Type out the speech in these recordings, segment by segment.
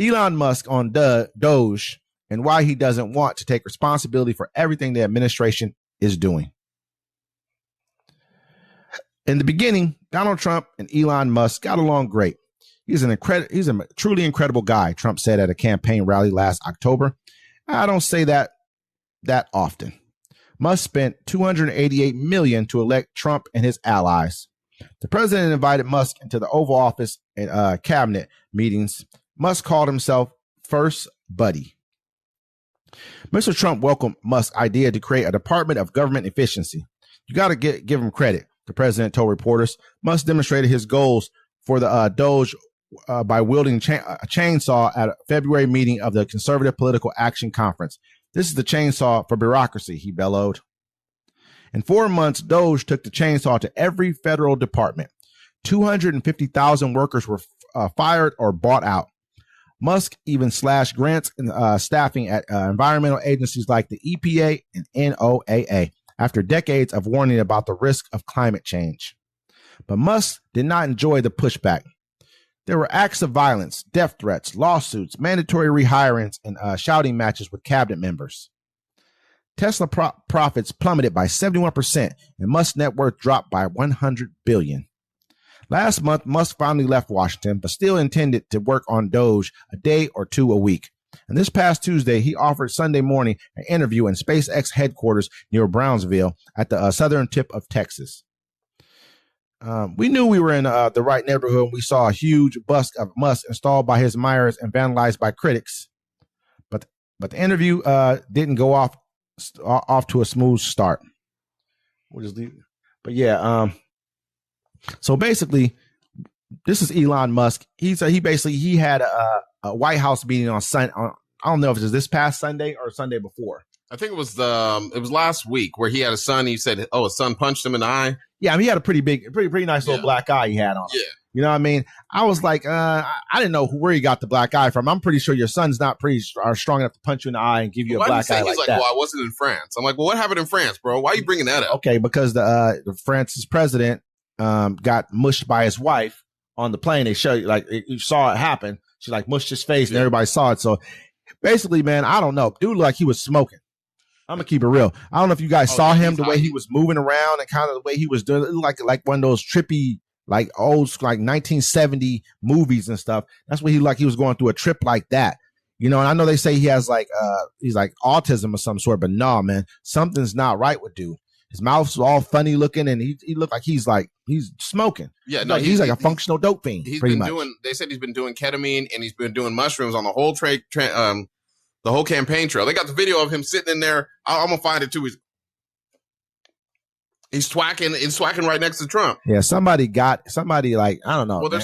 Elon Musk on DOGE and why he doesn't want to take responsibility for everything the administration is doing. In the beginning, Donald Trump and Elon Musk got along great. He's a truly incredible guy, Trump said at a campaign rally last October. I don't say that often. Musk spent $288 million to elect Trump and his allies. The president invited Musk into the Oval Office and cabinet meetings. Musk called himself First Buddy. Mr. Trump welcomed Musk's idea to create a Department of Government Efficiency. You got to give him credit, the president told reporters. Musk demonstrated his goals for the DOGE by wielding a chainsaw at a February meeting of the Conservative Political Action Conference. This is the chainsaw for bureaucracy, he bellowed. In 4 months, DOGE took the chainsaw to every federal department. 250,000 workers were fired or bought out. Musk even slashed grants and staffing at environmental agencies like the EPA and NOAA after decades of warning about the risk of climate change. But Musk did not enjoy the pushback. There were acts of violence, death threats, lawsuits, mandatory rehirings, and shouting matches with cabinet members. Tesla profits plummeted by 71%, and Musk's net worth dropped by $100 billion. Last month, Musk finally left Washington, but still intended to work on DOGE a day or two a week. And this past Tuesday, he offered Sunday morning an interview in SpaceX headquarters near Brownsville at the southern tip of Texas. We knew we were in the right neighborhood when we saw a huge bust of Musk installed by his admirers and vandalized by critics. But the interview didn't go off to a smooth start. We'll just leave it. But yeah, so basically, this is Elon Musk. He had a White House meeting on Sunday. I don't know if it was this past Sunday or Sunday before. I think it was last week where he had a son. He said, "Oh, his son punched him in the eye." Yeah, I mean, he had a pretty nice little black eye he had on. Yeah. You know what I mean? I was like, I didn't know where he got the black eye from. I'm pretty sure your son's not strong enough to punch you in the eye and give you a black eye like that. Well, I wasn't in France. I'm like, well, what happened in France, bro? Why are you bringing that up? Okay, because the France's president got mushed by his wife on the plane. They show you, like, you saw it happen. She like mushed his face and everybody saw it. So basically, man, I don't know. Dude looked like he was smoking. I'm gonna keep it real. I don't know if you guys saw him, the way he was moving around and kind of the way he was doing it, like one of those trippy, like old, like 1970 movies and stuff. That's what he was going through a trip like that. You know, and I know they say he has he's like autism or some sort, but no, man, something's not right with dude. His mouth's all funny looking, and he looked like he's smoking. Yeah, no, he's like a functional dope fiend. They said he's been doing ketamine and he's been doing mushrooms on the whole the whole campaign trail. They got the video of him sitting in there. I'm gonna find it too. He's swacking right next to Trump. Yeah, somebody like, I don't know. Well, they're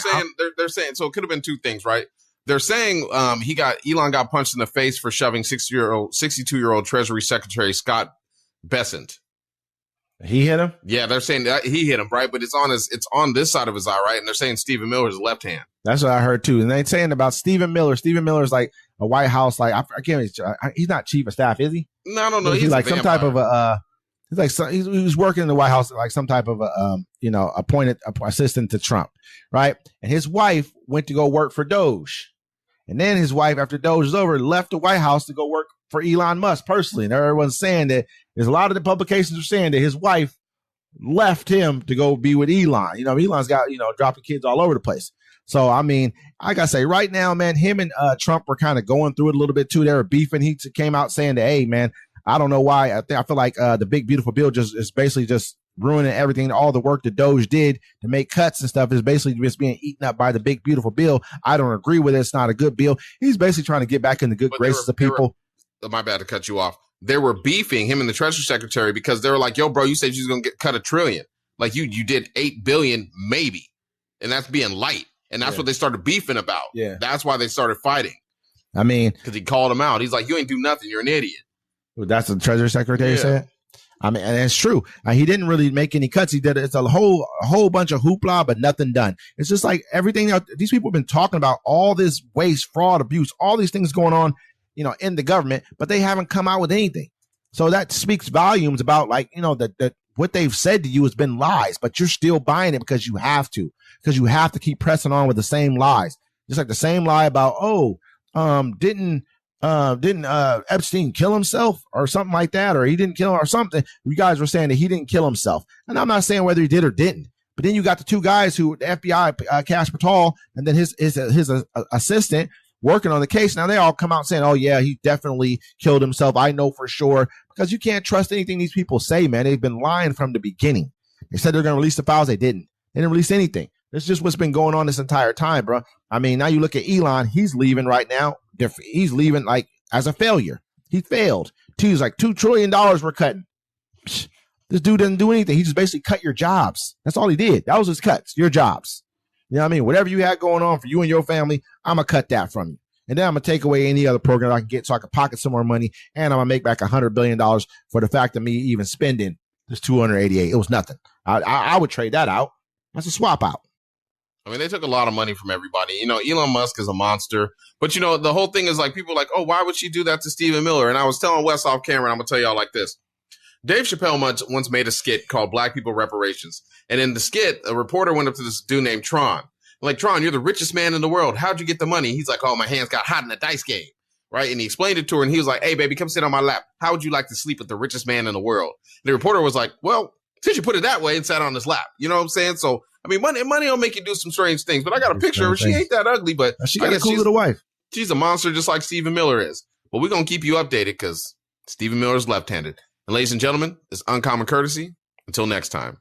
saying so it could have been two things, right? They're saying Elon got punched in the face for shoving 62-year-old Treasury Secretary Scott Bessent. He hit him? Yeah, they're saying that he hit him, right? But it's on this side of his eye, right? And they're saying Stephen Miller's left hand. That's what I heard too. And they're saying about Stephen Miller. Stephen Miller's like a White House, like I can't. He's not chief of staff, is he? No, I don't know. He's like some type of a. He was working in the White House like some type of a appointed assistant to Trump, right? And his wife went to go work for DOGE, and then his wife, after DOGE is over, left the White House to go work for Elon Musk personally. And everyone's saying that there's a lot of the publications are saying that his wife left him to go be with Elon. You know, Elon's got dropping kids all over the place. So, I mean, I got to say right now, man, him and Trump were kind of going through it a little bit too. They were beefing. He came out saying that, hey, man, I don't know why. I feel like the big, beautiful bill is basically just ruining everything. All the work that DOGE did to make cuts and stuff is basically just being eaten up by the big, beautiful bill. I don't agree with it. It's not a good bill. He's basically trying to get back in the good graces of people. My bad to cut you off. They were beefing him and the Treasury Secretary because they were like, yo, bro, you said you was going to cut $1 trillion. Like you did $8 billion, maybe. And that's being light. And that's what they started beefing about. Yeah. That's why they started fighting. I mean, because he called him out. He's like, you ain't do nothing. You're an idiot. That's what the Treasury Secretary said. I mean, and it's true. He didn't really make any cuts. He did. It's a whole bunch of hoopla, but nothing done. It's just like everything else. These people have been talking about all this waste, fraud, abuse, all these things going on, in the government, but they haven't come out with anything. So that speaks volumes about that what they've said to you has been lies, but you're still buying it because you have to keep pressing on with the same lies. Just like the same lie about, didn't Epstein kill himself or something like that, or he didn't kill him or something. You guys were saying that he didn't kill himself, and I'm not saying whether he did or didn't. But then you got the two guys who the FBI, Cash Patel, and then his assistant working on the case. Now they all come out saying, "Oh yeah, he definitely killed himself. I know for sure," because you can't trust anything these people say, man. They've been lying from the beginning. They said they're going to release the files. They didn't. They didn't release anything. That's just what's been going on this entire time, bro. I mean, now you look at Elon. He's leaving right now. He's leaving like as a failure. He failed. He's like $2 trillion we're cutting. This dude doesn't do anything. He just basically cut your jobs. That's all he did. That was his cuts, your jobs. You know what I mean? Whatever you had going on for you and your family, I'm going to cut that from you. And then I'm going to take away any other program I can get so I can pocket some more money. And I'm going to make back $100 billion for the fact of me even spending this 288. It was nothing. I would trade that out. That's a swap out. I mean, they took a lot of money from everybody. You know, Elon Musk is a monster. But, you know, the whole thing is like people are like, oh, why would she do that to Stephen Miller? And I was telling Wes off camera, and I'm going to tell y'all like this. Dave Chappelle once made a skit called Black People Reparations. And in the skit, a reporter went up to this dude named Tron. Like, Tron, you're the richest man in the world. How'd you get the money? He's like, oh, my hands got hot in the dice game. Right. And he explained it to her. And he was like, hey, baby, come sit on my lap. How would you like to sleep with the richest man in the world? And the reporter was like, well, since you put it that way, and sat on his lap. You know what I'm saying? So, I mean, money will make you do some strange things. But I got a picture of her. She ain't that ugly, but she got a cool little wife. She's a monster just like Stephen Miller is. But we're going to keep you updated because Stephen Miller is left-handed. And ladies and gentlemen, it's Uncommon Courtesy. Until next time.